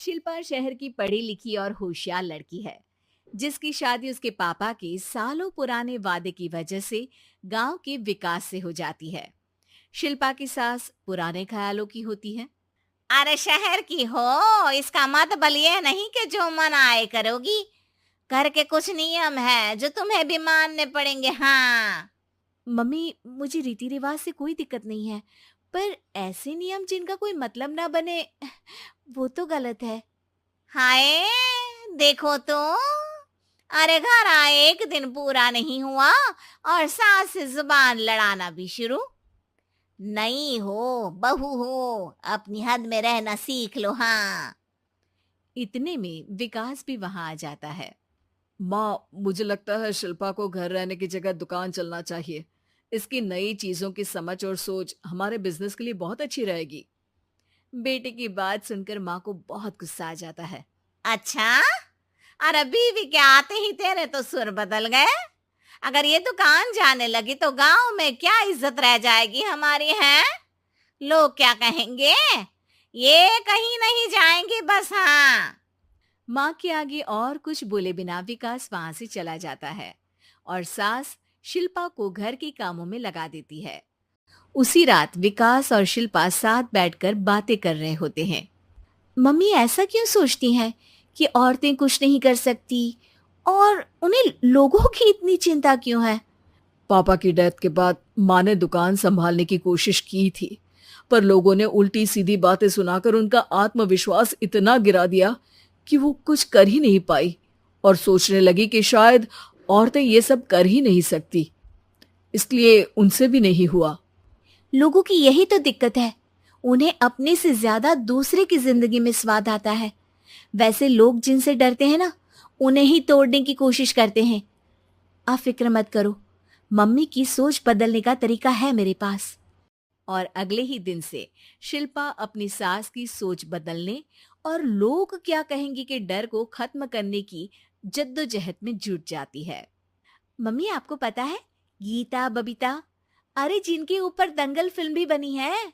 शिल्पा शहर की पढ़ी लिखी और होशियार लड़की है, जिसकी शादी उसके पापा के सालों पुराने वादे की वजह से गांव के विकास से हो जाती है। शिल्पा की सास पुराने ख्यालों की होती है। अरे शहर की हो, इसका मतलब ये नहीं कि जो मन आए करोगी। घर के कुछ नियम है जो तुम्हें भी मानने पड़ेंगे। हाँ। मम्मी, मुझे रीति रिवाज से कोई दिक्कत नहीं है, पर ऐसे नियम जिनका कोई मतलब ना बने, वो तो गलत है। हाय, देखो तो। अरे घर आए एक दिन पूरा नहीं हुआ और सास से जुबान लड़ाना भी शुरू। नहीं हो, बहू हो, अपनी हद में रहना सीख लो। हाँ। इतने में विकास भी वहां आ जाता है। माँ, मुझे लगता है शिल्पा को घर रहने की जगह दुकान चलना चाहिए। इसकी नई चीजों की समझ और सोच हमारे बिजनेस के लिए बहुत अच्छी रहेगी। बेटे की बात सुनकर माँ को बहुत गुस्सा आ जाता है। अच्छा, अरे बीवी के आते ही तेरे तो सुर बदल गए। अगर ये दुकान जाने लगी तो गांव में क्या इज्जत रह जाएगी हमारी है। लोग क्या कहेंगे। ये कहीं नहीं जाएंगी बस। हाँ। माँ के आगे और कुछ बोले बिना विकास वहां से चला जाता है और सास शिल्पा को घर के कामों में लगा देती है। उसी रात विकास और शिल्पा साथ बैठकर बातें कर रहे होते हैं। मम्मी ऐसा क्यों सोचती हैं कि औरतें कुछ नहीं कर सकती, और उन्हें लोगों की इतनी चिंता क्यों है? पापा की डेथ के बाद माँ ने दुकान संभालने की कोशिश की थी, पर लोगों ने उल्टी सीधी बातें सुनाकर उनका आत्मविश्वास इतना गिरा दिया कि वो कुछ कर ही नहीं पाई और सोचने लगी कि शायद औरतें ये सब कर ही नहीं सकती। इसलिए उनसे भी नहीं हुआ। लोगों की यही तो दिक्कत है, उन्हें अपने से ज्यादा दूसरे की जिंदगी में स्वाद आता है। वैसे लोग जिनसे डरते हैं ना, उन्हें ही तोड़ने की कोशिश करते हैं। आप फिक्र मत करो, मम्मी की सोच बदलने का तरीका है मेरे पास। और अगले ही दिन से शिल्पा अपनी सास की सोच बदलने और लोग क्या कहेंगे के डर को खत्म करने की जद्दोजहद में जुट जाती है। मम्मी, आपको पता है, गीता बबीता, अरे जिनके ऊपर दंगल फिल्म भी बनी है,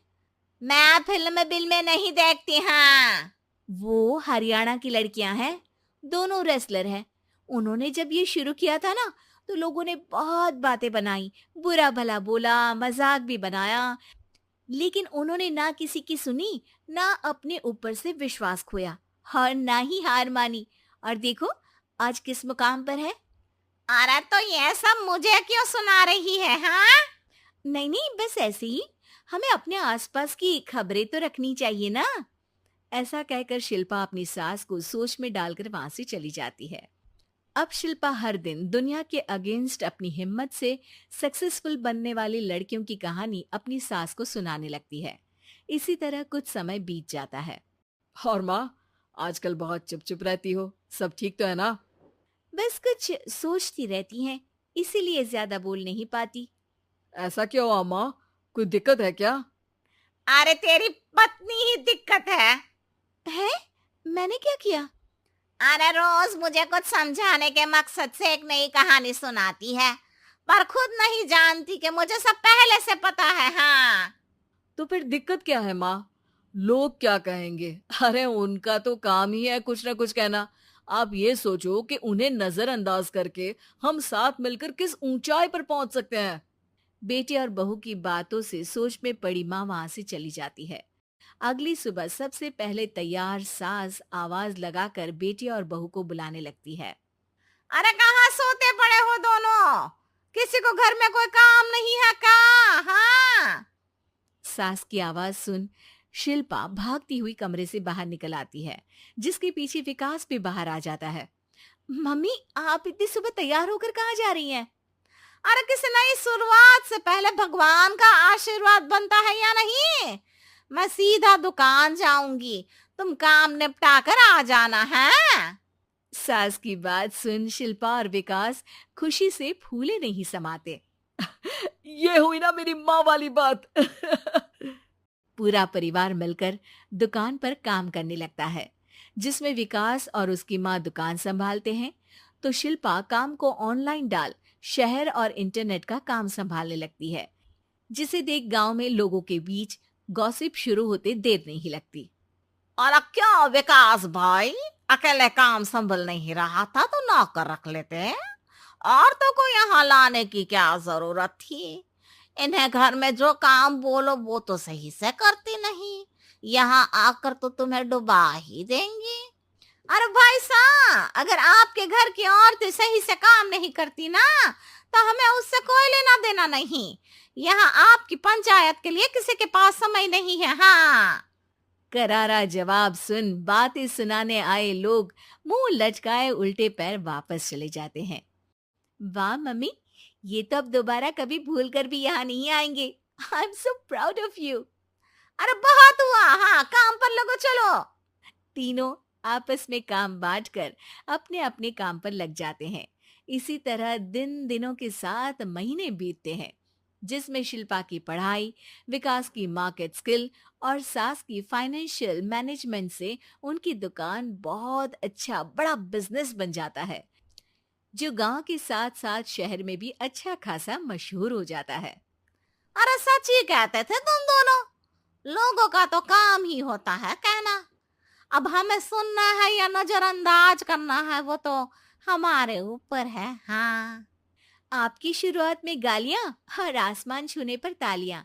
मैं फिल्म बिल में नहीं देखती। हाँ। वो हरियाणा की लड़कियां हैं। दोनों रेसलर हैं। उन्होंने जब ये शुरू किया था ना, तो लोगों ने बहुत बातें बनाई, बुरा भला बोला, मजाक भी बनाया, लेकिन उन्होंने ना किसी की सुनी, ना अपने ऊपर से विश्वास खोया और ना ही हार मानी। और देखो, आज किस मुकाम पर है। अरे तो ये सब मुझे क्यों सुना रही है। हाँ। नहीं नहीं, बस ऐसे ही, हमें अपने आसपास की खबरें तो रखनी चाहिए ना। ऐसा कहकर शिल्पा अपनी सास को सोच में डालकर वहां से चली जाती है। अब शिल्पा हर दिन दुनिया के अगेंस्ट अपनी हिम्मत से सक्सेसफुल बनने वाली लड़कियों की कहानी अपनी सास को सुनाने लगती है। इसी तरह कुछ समय बीत जाता है। और माँ, आजकल बहुत चुप चुप रहती हो, सब ठीक तो है ना? बस कुछ सोचती रहती हैं, इसीलिए ज्यादा बोल नहीं पाती। ऐसा क्यों हुआ माँ? कोई दिक्कत है क्या? अरे तेरी पत्नी ही दिक्कत है। है? मैंने क्या किया? अरे रोज मुझे कुछ समझाने के मकसद से एक नई कहानी सुनाती है, पर खुद नहीं जानती कि मुझे सब पहले से पता है। हाँ। तो फिर दिक्कत क्या है माँ? लोग क्या कहेंगे? अरे उनका तो काम ही है कुछ ना कुछ कहना। आप ये सोचो कि उन्हें नजरअंदाज करके हम साथ मिलकर किस ऊंचाई पर पहुंच सकते हैं। बेटे और बहू की बातों से सोच में पड़ी माँ वहां से चली जाती है। अगली सुबह सबसे पहले तैयार सास आवाज लगाकर बेटी और बहू को बुलाने लगती है। अरे कहाँ सोते पड़े हो दोनों? किसी को घर में कोई काम नहीं है का? हाँ। सास की आवाज सुन शिल्पा भागती हुई कमरे से बाहर निकल आती है, जिसके पीछे विकास भी बाहर आ जाता है। मम्मी, आप इतनी सुबह तैयार होकर कहाँ जा रही हैं? अरे किसी नई शुरुआत से पहले भगवान का आशीर्वाद बनता है या नहीं? मैं सीधा दुकान जाऊंगी, तुम काम निपटा कर आ जाना है। सास की बात सुन शिल्पा और विकास खुशी से फूले नहीं समाते। ये हुई ना मेरी माँ वाली बात। पूरा परिवार मिलकर दुकान पर काम करने लगता है, जिसमें विकास और उसकी माँ दुकान संभालते हैं, तो शिल्पा काम को ऑनलाइन डाल शहर और इंटरनेट का काम संभालने लगती है, जिसे देख गांव में लोगों के बीच गॉसिप शुरू होते देर नहीं लगती। और क्या विकास भाई, अकेले काम संभल नहीं रहा था तो नौकर रख लेते। औरतों को यहाँ लाने की क्या जरूरत थी? इन्हें घर में जो काम बोलो वो तो सही से करती नहीं, यहाँ आकर तो तुम्हें डुबा ही देंगी। अरे भाई साहब, अगर आपके घर की औरतें सही से काम नहीं करती ना, तो हमें उससे कोई लेना देना नहीं। यहाँ आपकी पंचायत के लिए किसी के पास समय नहीं है। हाँ। करारा जवाब सुन बातें सुनाने आए लोग मुंह लटकाए उल्टे पैर वापस चले जाते हैं। वाह मम्मी, ये तो अब दोबारा कभी भूल कर भी यहाँ नहीं आएंगे। I am so proud of you. अरे बहुत हुआ, हाँ काम पर लगो चलो। तीनों आपस में काम बांटकर अपने अपने काम पर लग जाते हैं। इसी तरह दिनों के साथ महीने बीतते हैं, जिसमें शिल्पा की पढ़ाई, विकास की मार्केट स्किल और सास की फाइनेंशियल मैनेजमेंट से उनकी दुकान बहुत अच्छा बड़ा बिजनेस बन जाता है, जो गांव के साथ साथ शहर में भी अच्छा खासा मशहूर हो जाता है। अरे सच ही कहते थे तुम दोनों, लोगों का तो काम ही होता है कहना। अब हमें सुनना है या नजरअंदाज करना है वो तो हमारे ऊपर है। हाँ। आपकी शुरुआत में गालियां और आसमान छूने पर तालियां,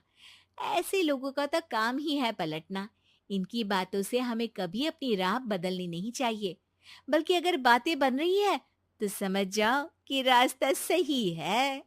ऐसे लोगों का तो काम ही है पलटना। इनकी बातों से हमें कभी अपनी राह बदलनी नहीं चाहिए, बल्कि अगर बातें बन रही है तो समझ जाओ कि रास्ता सही है।